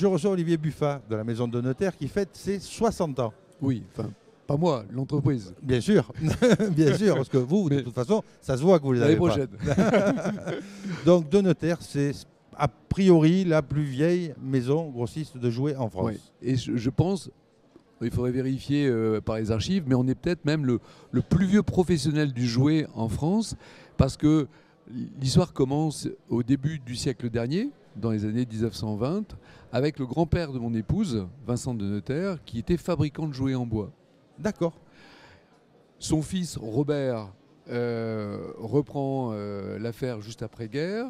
je reçois Olivier Buffat de la Maison de Notaire qui fête ses 60 ans. Oui, enfin, pas moi, l'entreprise. Bien sûr, bien sûr, parce que vous, de toute façon, ça se voit que vous les avez L'année pas. prochaine. Donc, de Notaire, c'est a priori la plus vieille maison grossiste de jouets en France. Oui. Et je pense, il faudrait vérifier par les archives, mais on est peut-être même le plus vieux professionnel du jouet en France, parce que l'histoire commence au début du siècle dernier, dans les années 1920, avec le grand-père de mon épouse, Vincent de Notaire, qui était fabricant de jouets en bois. D'accord. Son fils, Robert, reprend l'affaire juste après-guerre,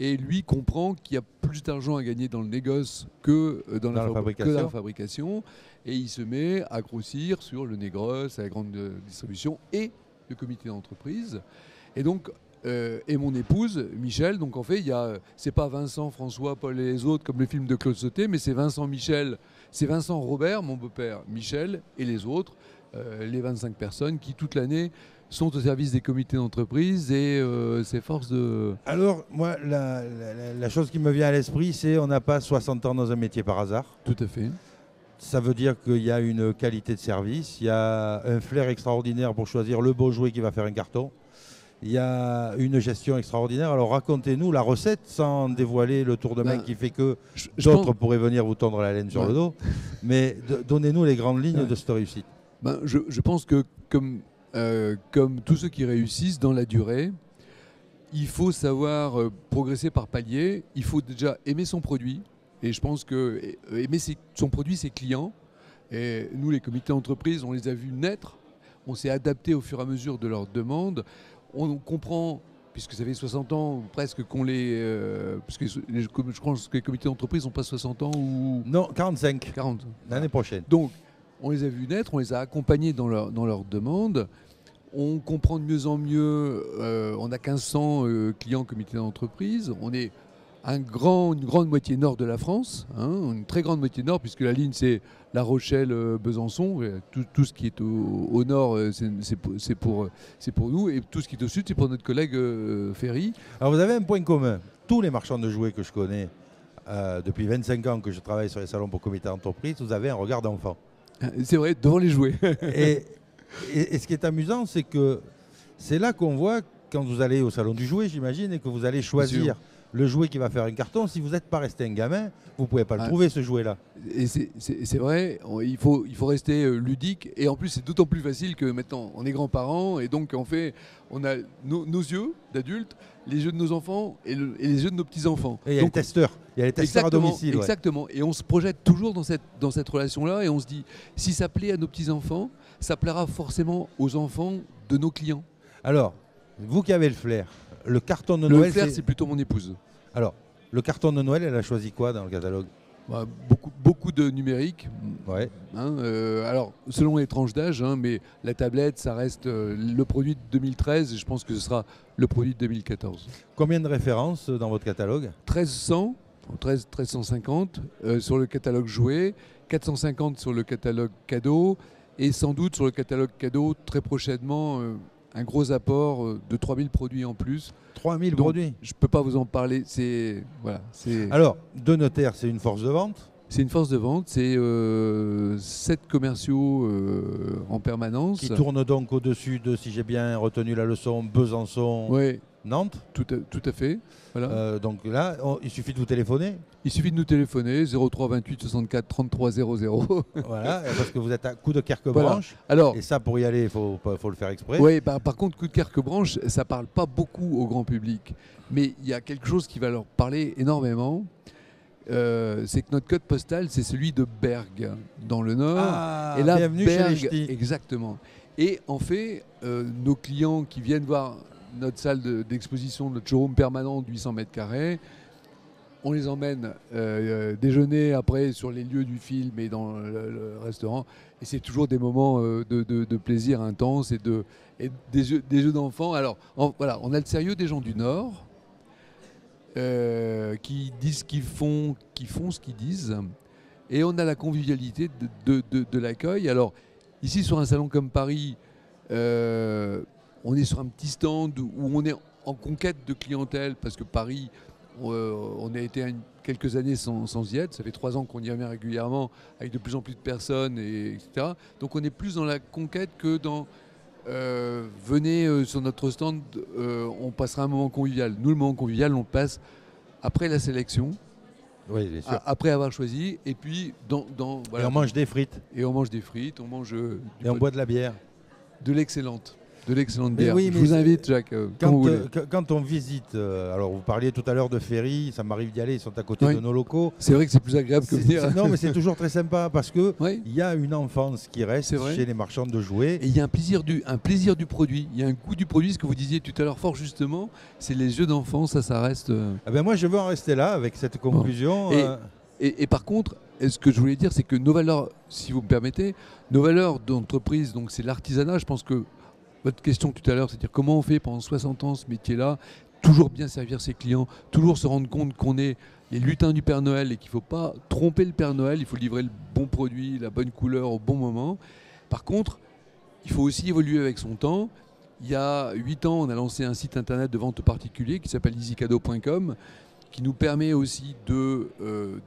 et lui comprend qu'il y a plus d'argent à gagner dans le négoce que dans la fabrication, et il se met à grossir sur le négoce, à la grande distribution et le comité d'entreprise. Et donc, et mon épouse, Michel, donc en fait, c'est pas Vincent, François, Paul et les autres comme le film de Claude Sauté, mais c'est Vincent Michel, c'est Vincent Robert, mon beau-père, Michel et les autres, les 25 personnes qui toute l'année sont au service des comités d'entreprise et s'efforcent de... Alors, moi, la chose qui me vient à l'esprit, c'est on n'a pas 60 ans dans un métier par hasard. Tout à fait. Ça veut dire qu'il y a une qualité de service, il y a un flair extraordinaire pour choisir le beau jouet qui va faire un carton. Il y a une gestion extraordinaire. Alors racontez-nous la recette sans dévoiler le tour de main qui fait que d'autres pourraient venir vous tendre la laine sur le dos. Mais donnez-nous les grandes lignes de cette réussite. Je pense que comme tous ceux qui réussissent dans la durée, il faut savoir progresser par paliers. Il faut déjà aimer son produit. Et je pense que aimer son produit, ses clients. Et nous, les comités d'entreprise, on les a vus naître. On s'est adapté au fur et à mesure de leurs demandes. On comprend, puisque ça fait 60 ans presque qu'on parce que je pense que les comités d'entreprise n'ont pas 60 ans ou... Non, 45. 40. L'année prochaine. Donc, on les a vus naître, on les a accompagnés dans leurs demandes. On comprend de mieux en mieux. On a 1500 clients comités d'entreprise. On est une grande moitié nord de la France, une très grande moitié nord, puisque la ligne c'est La Rochelle, Besançon. Tout ce qui est au nord, c'est pour nous, et tout ce qui est au sud, c'est pour notre collègue Ferry. Alors vous avez un point commun. Tous les marchands de jouets que je connais, depuis 25 ans que je travaille sur les salons pour comité d'entreprise, vous avez un regard d'enfant. C'est vrai, devant les jouets. et ce qui est amusant, c'est que c'est là qu'on voit, quand vous allez au salon du jouet, j'imagine, et que vous allez choisir le jouet qui va faire un carton. Si vous n'êtes pas resté un gamin, vous ne pouvez pas le trouver, ce jouet-là. Et c'est vrai, il faut rester ludique. Et en plus, c'est d'autant plus facile que maintenant, on est grands-parents. Et donc, on a nos yeux d'adultes, les yeux de nos enfants et les yeux de nos petits-enfants. Et il y a les testeurs. Il y a les testeurs à domicile. Exactement. Et on se projette toujours dans cette relation-là. Et on se dit, si ça plaît à nos petits-enfants, ça plaira forcément aux enfants de nos clients. Alors, vous qui avez le flair, le carton de Noël... Noël... Le flair, c'est plutôt mon épouse. Alors, le carton de Noël, elle a choisi quoi dans le catalogue ? Beaucoup de numérique. Ouais. Alors, selon les tranches d'âge, mais la tablette, ça reste le produit de 2013 et je pense que ce sera le produit de 2014. Combien de références dans votre catalogue ? 1350 sur le catalogue jouet, 450 sur le catalogue cadeau et sans doute sur le catalogue cadeau très prochainement un gros apport de 3000 produits en plus. 3000 produits ? Je ne peux pas vous en parler. Alors, de Notaire, c'est une force de vente ? C'est une force de vente, c'est 7 commerciaux en permanence. Qui tournent donc au-dessus de, si j'ai bien retenu la leçon, Besançon, Nantes ? Tout à fait. Voilà. Donc là, il suffit de vous téléphoner ? Il suffit de nous téléphoner, 03 28 64 33 00. Voilà, parce que vous êtes à coup de Querquebranche. Voilà. Et ça, pour y aller, il faut le faire exprès. Oui, par contre, coup de Querquebranche, ça ne parle pas beaucoup au grand public. Mais il y a quelque chose qui va leur parler énormément. C'est que notre code postal, c'est celui de Bergues, dans le Nord. Ah, et là, bienvenue Bergues, chez les Ch'tis. Exactement. Et en fait, nos clients qui viennent voir notre salle d'exposition, notre showroom permanent de 800 mètres carrés, on les emmène déjeuner après sur les lieux du film et dans le restaurant. Et c'est toujours des moments de plaisir intense et des jeux d'enfants. Alors, voilà, on a le sérieux des gens du Nord. Qui disent ce qu'ils font ce qu'ils disent, et on a la convivialité de l'accueil. Alors ici sur un salon comme Paris, on est sur un petit stand où on est en conquête de clientèle, parce que Paris, on a été quelques années sans y être. Ça fait 3 ans qu'on y revient régulièrement avec de plus en plus de personnes, etc. Donc on est plus dans la conquête que dans venez sur notre stand, on passera un moment convivial. Nous, le moment convivial, on le passe après la sélection, Oui, bien sûr. après avoir choisi, et puis Et on mange des frites. Et on mange des frites, on mange Et on boit de la bière. de l'excellente bière. oui, Je mais vous invite, Jacques, quand vous voulez. Quand on visite, alors vous parliez tout à l'heure de Ferry, ça m'arrive d'y aller, ils sont à côté Oui. de nos locaux. C'est vrai que c'est plus agréable que venir. Non, mais c'est toujours très sympa parce qu'il Oui. y a une enfance qui reste C'est vrai. chez les marchands de jouets. Et il y a un plaisir du produit. Il y a un goût du produit, ce que vous disiez tout à l'heure fort justement, c'est les yeux d'enfant, ça reste. Ah ben moi, je veux en rester là avec cette conclusion. Bon. Et par contre, ce que je voulais dire, c'est que nos valeurs, si vous me permettez, nos valeurs d'entreprise, donc c'est l'artisanat. Je pense que votre question tout à l'heure, c'est-à-dire comment on fait pendant 60 ans ce métier-là, toujours bien servir ses clients, toujours se rendre compte qu'on est les lutins du Père Noël et qu'il ne faut pas tromper le Père Noël, il faut livrer le bon produit, la bonne couleur au bon moment. Par contre, il faut aussi évoluer avec son temps. Il y a 8 ans, on a lancé un site internet de vente particulier qui s'appelle easycadeau.com, qui nous permet aussi de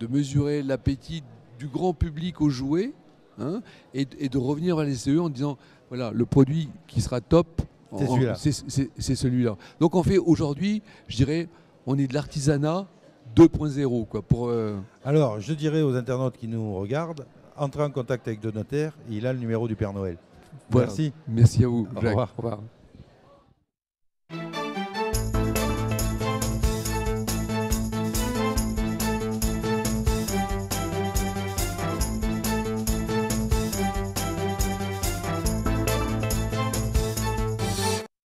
mesurer l'appétit du grand public aux jouets, hein, et de revenir à l'SCE en disant voilà, le produit qui sera top, c'est celui-là. Donc en fait, aujourd'hui, je dirais, on est de l'artisanat 2.0. Alors, je dirais aux internautes qui nous regardent, entrez en contact avec De Notaire, il a le numéro du Père Noël. Voilà. Merci. Merci à vous, Au Jacques. revoir. Au revoir.